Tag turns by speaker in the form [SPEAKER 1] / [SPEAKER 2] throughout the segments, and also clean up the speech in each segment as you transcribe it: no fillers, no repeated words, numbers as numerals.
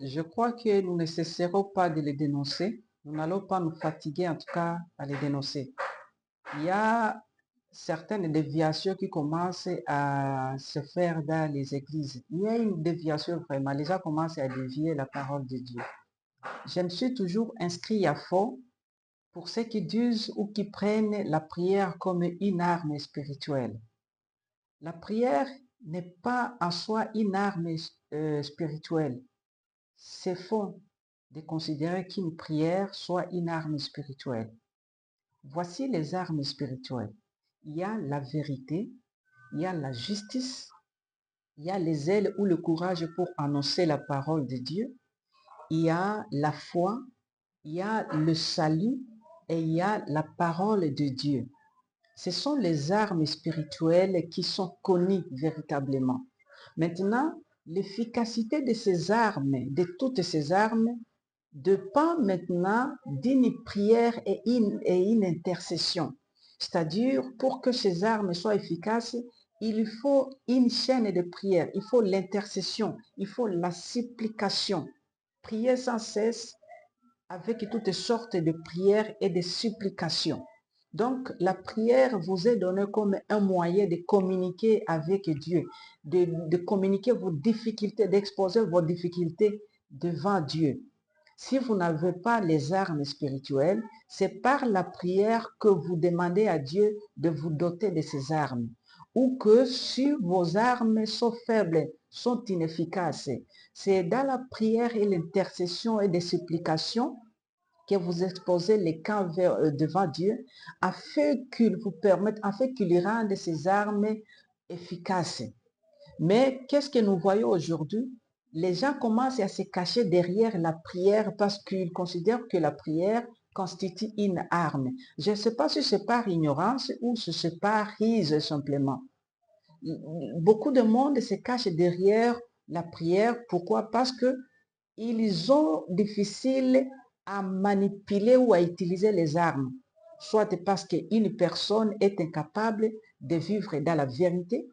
[SPEAKER 1] Je crois que nous ne cesserons pas de les dénoncer. Nous n'allons pas nous fatiguer, en tout cas, à les dénoncer. Il y a certaines déviations qui commencent à se faire dans les églises. Il y a une déviation vraiment. Les gens commencent à dévier la parole de Dieu. Je me suis toujours inscrit à fond pour ceux qui disent ou qui prennent la prière comme une arme spirituelle. La prière n'est pas en soi une arme spirituelle. C'est faux de considérer qu'une prière soit une arme spirituelle. Voici les armes spirituelles. Il y a la vérité, il y a la justice, il y a les ailes ou le courage pour annoncer la parole de Dieu, il y a la foi, il y a le salut et il y a la parole de Dieu. Ce sont les armes spirituelles qui sont connues véritablement. Maintenant, l'efficacité de ces armes, de toutes ces armes, dépend maintenant d'une prière et une intercession. C'est-à-dire, pour que ces armes soient efficaces, il faut une chaîne de prière, il faut l'intercession, il faut la supplication. Prier sans cesse avec toutes sortes de prières et de supplications. Donc, la prière vous est donnée comme un moyen de communiquer avec Dieu, de communiquer vos difficultés, d'exposer vos difficultés devant Dieu. Si vous n'avez pas les armes spirituelles, c'est par la prière que vous demandez à Dieu de vous doter de ces armes. Ou que si vos armes sont faibles, sont inefficaces, c'est dans la prière et l'intercession et des supplications que vous exposez les camps devant Dieu afin qu'il vous permette, afin qu'il rende ces armes efficaces. Mais qu'est-ce que nous voyons aujourd'hui? Les gens commencent à se cacher derrière la prière parce qu'ils considèrent que la prière constitue une arme. Je ne sais pas si c'est par ignorance ou si c'est par ruse simplement. Beaucoup de monde se cache derrière la prière. Pourquoi? Parce que ils ont difficile à manipuler ou à utiliser les armes. Soit parce qu'une personne est incapable de vivre dans la vérité,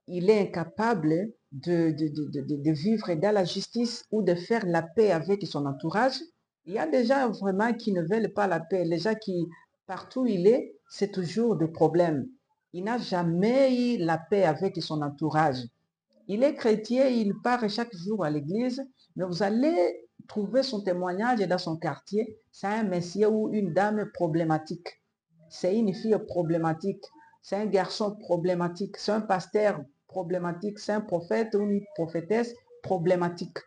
[SPEAKER 1] il est incapable de vivre dans la justice ou de faire la paix avec son entourage. Il y a des gens vraiment qui ne veulent pas la paix. Les gens qui, partout où il est, c'est toujours des problèmes. Il n'a jamais eu la paix avec son entourage. Il est chrétien, il part chaque jour à l'église, mais vous allez trouver son témoignage dans son quartier. C'est un monsieur ou une dame problématique. C'est une fille problématique. C'est un garçon problématique. C'est un pasteur problématique. C'est un prophète ou une prophétesse problématique.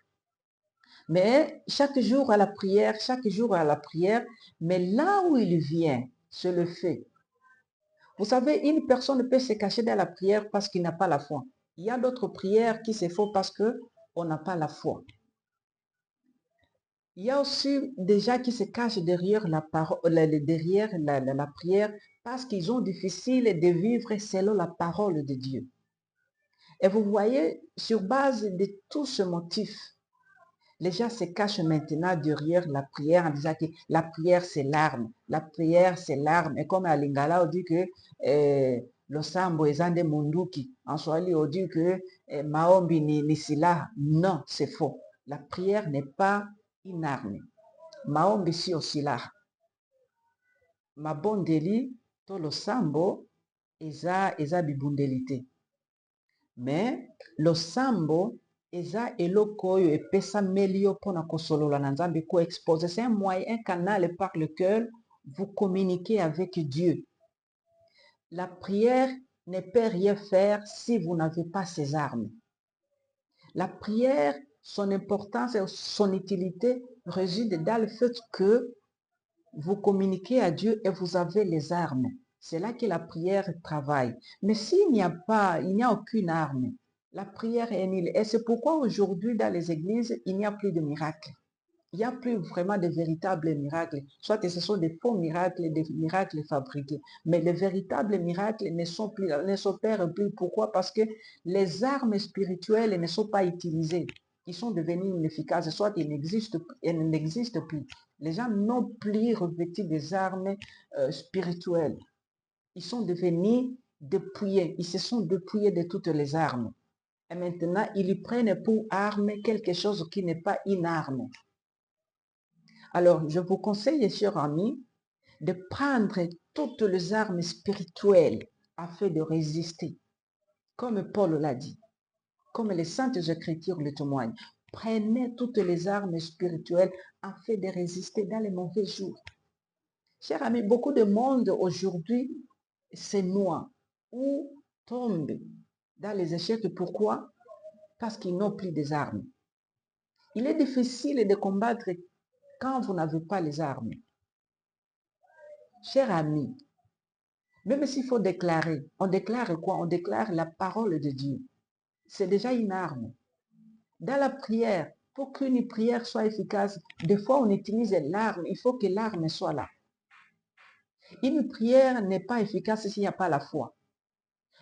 [SPEAKER 1] Mais chaque jour à la prière, chaque jour à la prière, mais là où il vient, c'est le fait. Vous savez, une personne peut se cacher dans la prière parce qu'il n'a pas la foi. Il y a d'autres prières qui se font parce qu'on n'a pas la foi. Il y a aussi des gens qui se cachent derrière la prière parce qu'ils ont difficile de vivre selon la parole de Dieu. Et vous voyez, sur base de tout ce motif, les gens se cachent maintenant derrière la prière en disant que la prière c'est l'arme. La prière c'est l'arme. Et comme à Lingala, on dit que le sambo est un munduki. En Swahili, on dit que maombi ni sila. Non, c'est faux. La prière n'est pas une arme. Maombi si osila. Mabondeli to le sambo eza bibundelite. Mais le sambo eza eloko oyo epesameli yo mpona kosolola na nzambe koexpose. C'est un moyen, un canal par lequel vous communiquez avec Dieu. La prière ne peut rien faire si vous n'avez pas ces armes. La prière, son importance et son utilité réside dans le fait que vous communiquez à Dieu et vous avez les armes. C'est là que la prière travaille. Mais s'il n'y a pas, il n'y a aucune arme, la prière est nulle. Et c'est pourquoi aujourd'hui, dans les églises, il n'y a plus de miracles. Il n'y a plus vraiment de véritables miracles. Soit ce sont des faux miracles, des miracles fabriqués. Mais les véritables miracles ne s'opèrent plus. Pourquoi? Parce que les armes spirituelles ne sont pas utilisées. Ils sont devenus inefficaces. Soit ils n'existent plus. Les gens n'ont plus revêtu des armes spirituelles. Ils sont devenus dépouillés. Ils se sont dépouillés de toutes les armes. Et maintenant, ils prennent pour arme quelque chose qui n'est pas une arme. Alors, je vous conseille, chers amis, de prendre toutes les armes spirituelles afin de résister, comme Paul l'a dit, comme les Saintes Écritures le témoignent. Prenez toutes les armes spirituelles afin de résister dans les mauvais jours. Chers amis, beaucoup de monde aujourd'hui se noie ou tombe dans les échecs. Pourquoi? Parce qu'ils n'ont plus des armes. Il est difficile de combattre quand vous n'avez pas les armes. Chers amis, même s'il faut déclarer, on déclare quoi? On déclare la parole de Dieu. C'est déjà une arme. Dans la prière, pour qu'une prière soit efficace, des fois on utilise l'arme. Il faut que l'arme soit là. Une prière n'est pas efficace s'il n'y a pas la foi.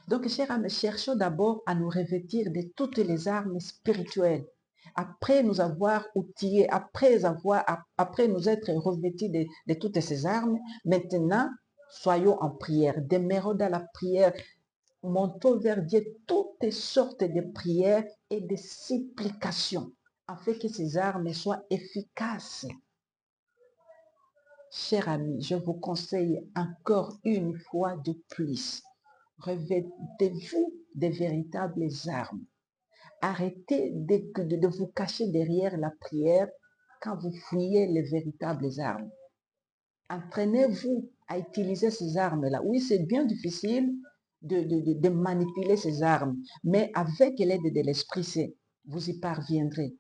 [SPEAKER 1] Donc, chers amis, cherchons d'abord à nous revêtir de toutes les armes spirituelles. Après nous avoir outillés, après nous être revêtis de toutes ces armes, maintenant, soyons en prière. Demeurons dans la prière. Montons vers Dieu toutes sortes de prières et de supplications, afin que ces armes soient efficaces. Chers amis, je vous conseille encore une fois de plus, revêtez-vous de véritables armes. Arrêtez de vous cacher derrière la prière quand vous fouillez les véritables armes. Entraînez-vous à utiliser ces armes-là. Oui, c'est bien difficile de manipuler ces armes, mais avec l'aide de l'Esprit Saint, vous y parviendrez.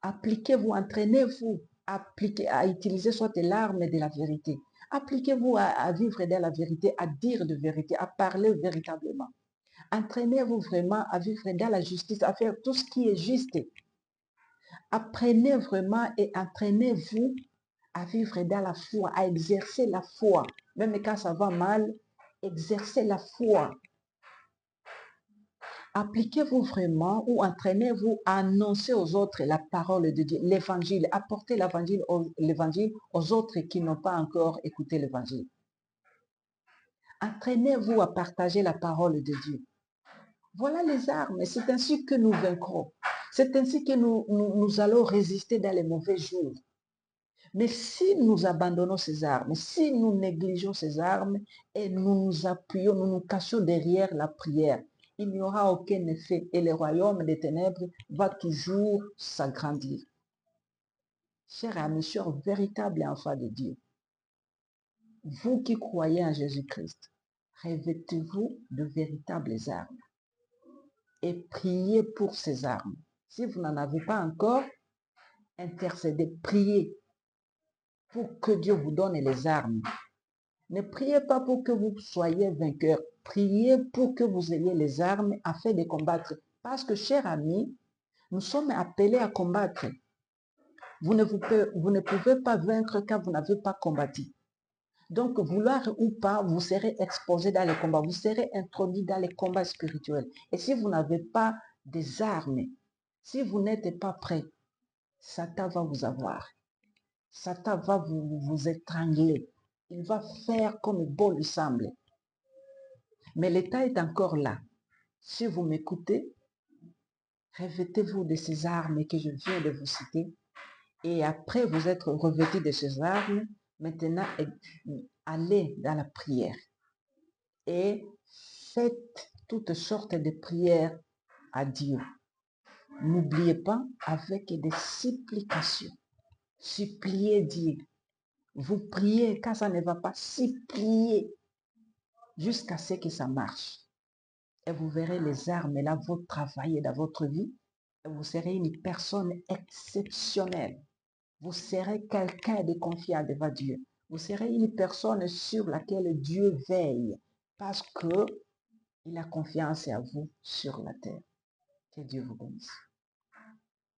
[SPEAKER 1] Appliquez-vous, entraînez-vous à utiliser soit l'arme de la vérité. Appliquez-vous à vivre dans la vérité, à dire de vérité, à parler véritablement. Entraînez-vous vraiment à vivre dans la justice, à faire tout ce qui est juste. Apprenez vraiment et entraînez-vous à vivre dans la foi, à exercer la foi. Même quand ça va mal, exercez la foi. Appliquez-vous vraiment ou entraînez-vous à annoncer aux autres la parole de Dieu, l'évangile. Apportez l'évangile aux autres qui n'ont pas encore écouté l'évangile. Entraînez-vous à partager la parole de Dieu. Voilà les armes. C'est ainsi que nous vaincrons. C'est ainsi que nous allons résister dans les mauvais jours. Mais si nous abandonnons ces armes, si nous négligeons ces armes et nous nous appuyons, nous nous cachons derrière la prière, il n'y aura aucun effet et le royaume des ténèbres va toujours s'agrandir. Chers amis, chers véritables enfants de Dieu, vous qui croyez en Jésus-Christ, revêtez-vous de véritables armes et priez pour ces armes. Si vous n'en avez pas encore, intercédez, priez pour que Dieu vous donne les armes. Ne priez pas pour que vous soyez vainqueurs. Priez pour que vous ayez les armes afin de combattre. Parce que, chers amis, nous sommes appelés à combattre. Vous ne pouvez pas vaincre quand vous n'avez pas combattu. Donc, vouloir ou pas, vous serez exposé dans les combats. Vous serez introduit dans les combats spirituels. Et si vous n'avez pas des armes, si vous n'êtes pas prêt, Satan va vous avoir. Satan va vous étrangler. Il va faire comme bon lui semble. Mais l'état est encore là. Si vous m'écoutez, revêtez-vous de ces armes que je viens de vous citer. Et après vous être revêtus de ces armes, maintenant allez dans la prière. Et faites toutes sortes de prières à Dieu. N'oubliez pas avec des supplications. Suppliez Dieu. Vous priez quand ça ne va pas, suppliez jusqu'à ce que ça marche. Et vous verrez les armes là vont travailler dans votre vie. Et vous serez une personne exceptionnelle. Vous serez quelqu'un de confiant devant Dieu. Vous serez une personne sur laquelle Dieu veille parce qu'il a confiance à vous sur la terre. Que Dieu vous bénisse.